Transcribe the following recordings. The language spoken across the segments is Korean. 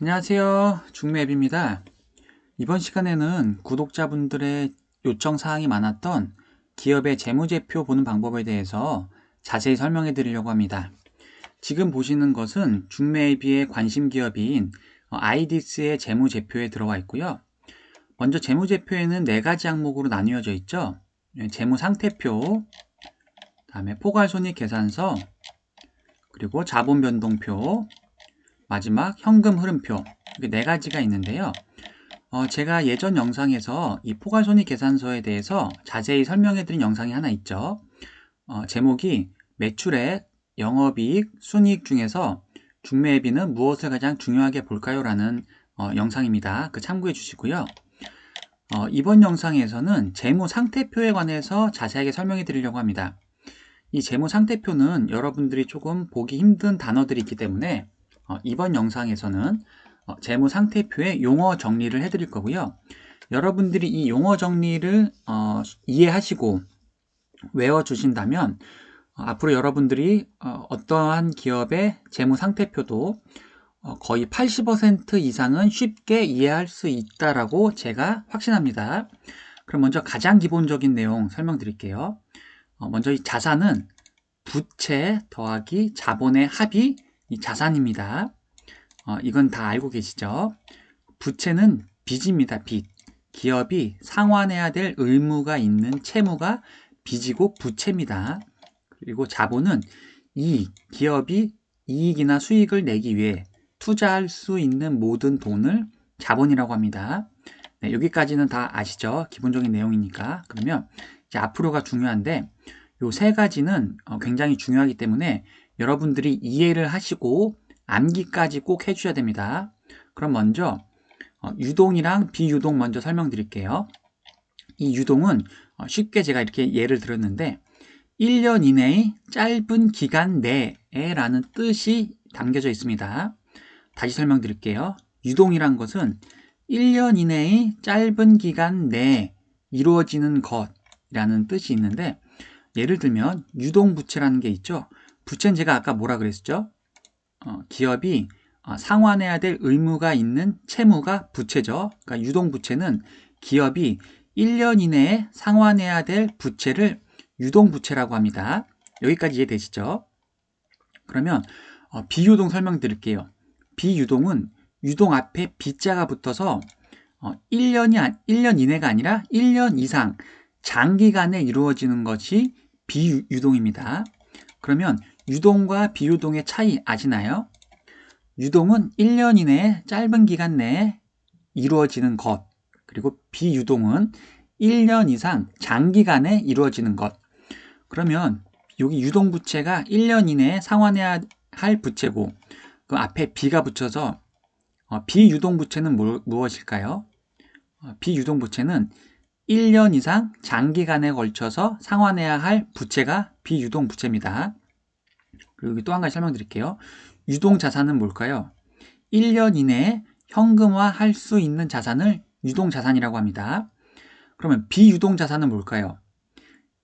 안녕하세요. 중매앱입니다. 이번 시간에는 구독자분들의 요청 사항이 많았던 기업의 재무제표 보는 방법에 대해서 자세히 설명해 드리려고 합니다. 지금 보시는 것은 중매앱의 관심 기업인 아이디스의 재무제표에 들어와 있고요. 먼저 재무제표에는 네 가지 항목으로 나뉘어져 있죠. 재무상태표, 다음에 포괄손익계산서, 그리고 자본변동표, 마지막 현금 흐름표, 이렇게 네 가지가 있는데요. 제가 예전 영상에서 이 포괄손익계산서에 대해서 자세히 설명해드린 영상이 하나 있죠. 제목이 매출액, 영업이익, 순이익 중에서 중매앱이는 무엇을 가장 중요하게 볼까요? 라는 영상입니다. 그 참고해 주시고요. 이번 영상에서는 재무상태표에 관해서 자세하게 설명해 드리려고 합니다. 이 재무상태표는 여러분들이 조금 보기 힘든 단어들이 있기 때문에 이번 영상에서는 재무상태표의 용어 정리를 해드릴 거고요. 여러분들이 이 용어 정리를 이해하시고 외워주신다면 앞으로 여러분들이 어떠한 기업의 재무상태표도 거의 80% 이상은 쉽게 이해할 수 있다라고 제가 확신합니다. 그럼 먼저 가장 기본적인 내용 설명드릴게요. 먼저 이 자산은 부채 더하기 자본의 합이 이 자산입니다. 이건 다 알고 계시죠? 부채는 빚입니다. 빚. 기업이 상환해야 될 의무가 있는 채무가 빚이고 부채입니다. 그리고 자본은 이익. 기업이 이익이나 수익을 내기 위해 투자할 수 있는 모든 돈을 자본이라고 합니다. 네, 여기까지는 다 아시죠? 기본적인 내용이니까. 그러면 이제 앞으로가 중요한데 요 세 가지는 굉장히 중요하기 때문에 여러분들이 이해를 하시고 암기까지 꼭 해주셔야 됩니다. 그럼 먼저 유동이랑 비유동 먼저 설명드릴게요. 이 유동은 쉽게 제가 이렇게 예를 들었는데 1년 이내의 짧은 기간 내에 라는 뜻이 담겨져 있습니다. 다시 설명드릴게요. 유동이란 것은 1년 이내의 짧은 기간 내에 이루어지는 것이라는 뜻이 있는데 예를 들면 유동부채라는 게 있죠. 부채는 제가 아까 뭐라 그랬죠? 기업이 상환해야 될 의무가 있는 채무가 부채죠. 그러니까 유동부채는 기업이 1년 이내에 상환해야 될 부채를 유동부채라고 합니다. 여기까지 이해되시죠? 그러면 비유동 설명드릴게요. 비유동은 유동 앞에 비자가 붙어서 1년 이내가 아니라 1년 이상 장기간에 이루어지는 것이 비유동입니다. 그러면 유동과 비유동의 차이 아시나요? 유동은 1년 이내에 짧은 기간 내에 이루어지는 것, 그리고 비유동은 1년 이상 장기간에 이루어지는 것. 그러면 여기 유동부채가 1년 이내에 상환해야 할 부채고 그 앞에 비가 붙여서 비유동부채는 무엇일까요? 비유동부채는 1년 이상 장기간에 걸쳐서 상환해야 할 부채가 비유동부채입니다. 그리고 또 한 가지 설명드릴게요. 유동자산은 뭘까요? 1년 이내에 현금화할 수 있는 자산을 유동자산이라고 합니다. 그러면 비유동자산은 뭘까요?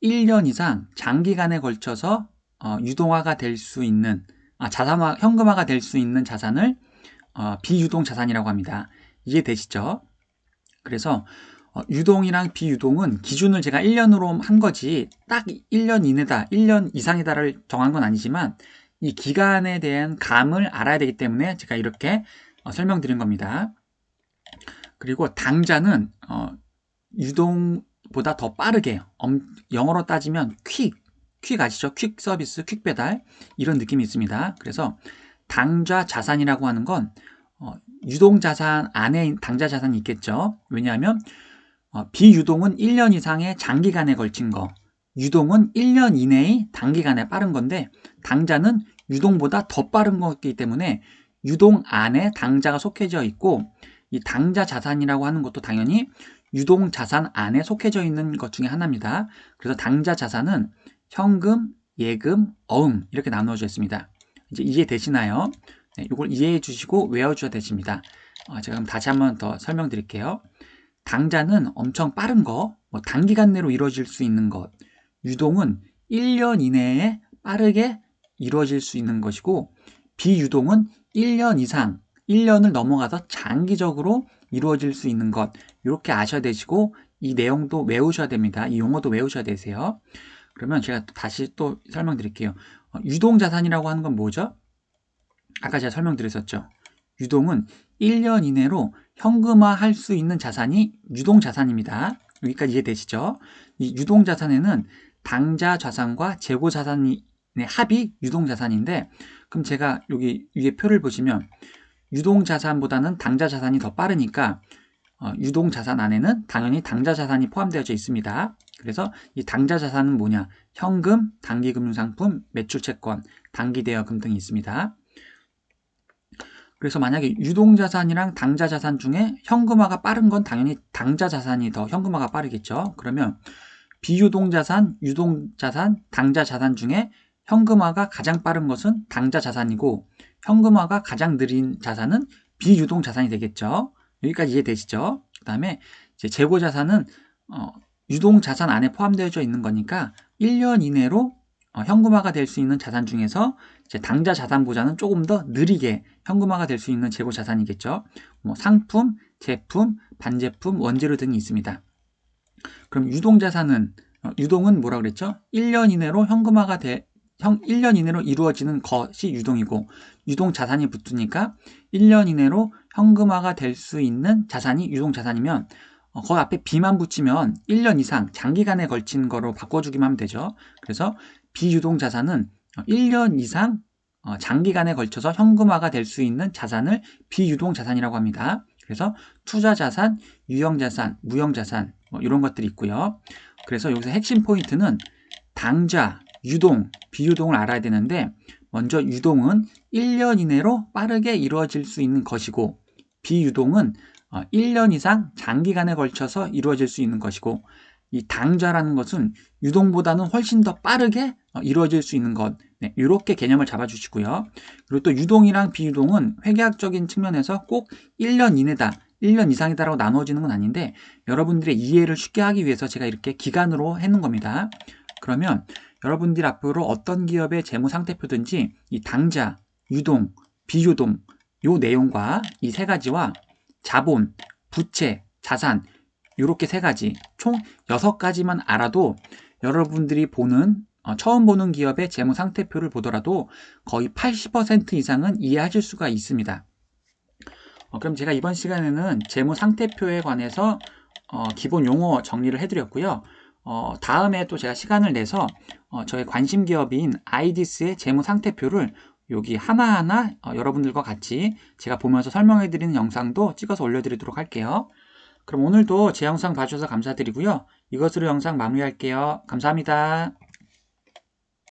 1년 이상 장기간에 걸쳐서 유동화가 될 수 있는 현금화가 될 수 있는 자산을 비유동자산이라고 합니다. 이해되시죠? 그래서 유동이랑 비유동은 기준을 제가 1년으로 한 거지 딱 1년 이내다, 1년 이상이다를 정한 건 아니지만 이 기간에 대한 감을 알아야 되기 때문에 제가 이렇게 설명드린 겁니다. 그리고 당자는 유동보다 더 빠르게 영어로 따지면 퀵 아시죠? 퀵 서비스, 퀵 배달 이런 느낌이 있습니다. 그래서 당좌 자산이라고 하는 건 유동 자산 안에 당좌 자산이 있겠죠. 왜냐하면 비유동은 1년 이상의 장기간에 걸친 거, 유동은 1년 이내의 단기간에 빠른 건데 당자는 유동보다 더 빠른 거기 때문에 유동 안에 당자가 속해져 있고 이 당자 자산이라고 하는 것도 당연히 유동 자산 안에 속해져 있는 것 중에 하나입니다. 그래서 당자 자산은 현금, 예금, 어음 이렇게 나누어져 있습니다. 이제 이해되시나요? 네, 이걸 이해해 주시고 외워 주셔야 되십니다. 제가 그럼 다시 한번 더 설명드릴게요. 당자는 엄청 빠른 거, 단기간 내로 이루어질 수 있는 것, 유동은 1년 이내에 빠르게 이루어질 수 있는 것이고 비유동은 1년 이상 1년을 넘어가서 장기적으로 이루어질 수 있는 것, 이렇게 아셔야 되시고 이 내용도 외우셔야 됩니다. 이 용어도 외우셔야 되세요. 그러면 제가 다시 또 설명드릴게요. 유동자산이라고 하는 건 뭐죠? 아까 제가 설명드렸었죠. 유동은 1년 이내로 현금화할 수 있는 자산이 유동자산입니다. 여기까지 이해되시죠? 이 유동자산에는 당좌 자산과 재고 자산의 합이 유동자산인데, 그럼 제가 여기 위에 표를 보시면 유동자산보다는 당좌 자산이 더 빠르니까 유동자산 안에는 당연히 당좌 자산이 포함되어 있습니다. 그래서 이 당좌 자산은 뭐냐? 현금, 단기금융상품, 매출채권, 단기대여금 등이 있습니다. 그래서 만약에 유동자산이랑 당좌자산 중에 현금화가 빠른 건 당연히 당좌자산이 더 현금화가 빠르겠죠. 그러면 비유동자산, 유동자산, 당좌자산 중에 현금화가 가장 빠른 것은 당좌자산이고 현금화가 가장 느린 자산은 비유동자산이 되겠죠. 여기까지 이해되시죠? 그 다음에 재고자산은 유동자산 안에 포함되어 있는 거니까 1년 이내로 현금화가 될 수 있는 자산 중에서 당좌 자산보다는 조금 더 느리게 현금화가 될 수 있는 재고 자산이겠죠. 뭐 상품, 제품, 반제품, 원재료 등이 있습니다. 그럼 유동자산은 유동은 뭐라 그랬죠? 1년 이내로 현금화가 1년 이내로 이루어지는 것이 유동이고 유동자산이 붙으니까 1년 이내로 현금화가 될 수 있는 자산이 유동자산이면 그 앞에 B만 붙이면 1년 이상 장기간에 걸친 거로 바꿔주기만 하면 되죠. 그래서 비유동자산은 1년 이상 장기간에 걸쳐서 현금화가 될 수 있는 자산을 비유동자산이라고 합니다. 그래서 투자자산, 유형자산, 무형자산 이런 것들이 있고요. 그래서 여기서 핵심 포인트는 당좌, 유동, 비유동을 알아야 되는데 먼저 유동은 1년 이내로 빠르게 이루어질 수 있는 것이고 비유동은 1년 이상 장기간에 걸쳐서 이루어질 수 있는 것이고 이 당좌라는 것은 유동보다는 훨씬 더 빠르게 이루어질 수 있는 것, 이렇게 개념을 잡아주시고요. 그리고 또 유동이랑 비유동은 회계학적인 측면에서 꼭 1년 이내다, 1년 이상이다라고 나누어지는 건 아닌데 여러분들의 이해를 쉽게 하기 위해서 제가 이렇게 기간으로 해놓은 겁니다. 그러면 여러분들이 앞으로 어떤 기업의 재무상태표든지 이 당좌, 유동, 비유동 요 내용과 이 세 가지와 자본, 부채, 자산 이렇게 세 가지, 총 6가지만 알아도 여러분들이 처음 보는 기업의 재무상태표를 보더라도 거의 80% 이상은 이해하실 수가 있습니다. 그럼 제가 이번 시간에는 재무상태표에 관해서 기본 용어 정리를 해드렸고요. 다음에 또 제가 시간을 내서 저의 관심 기업인 아이디스의 재무상태표를 여기 하나하나 여러분들과 같이 제가 보면서 설명해드리는 영상도 찍어서 올려드리도록 할게요. 그럼 오늘도 제 영상 봐주셔서 감사드리고요. 이것으로 영상 마무리할게요. 감사합니다.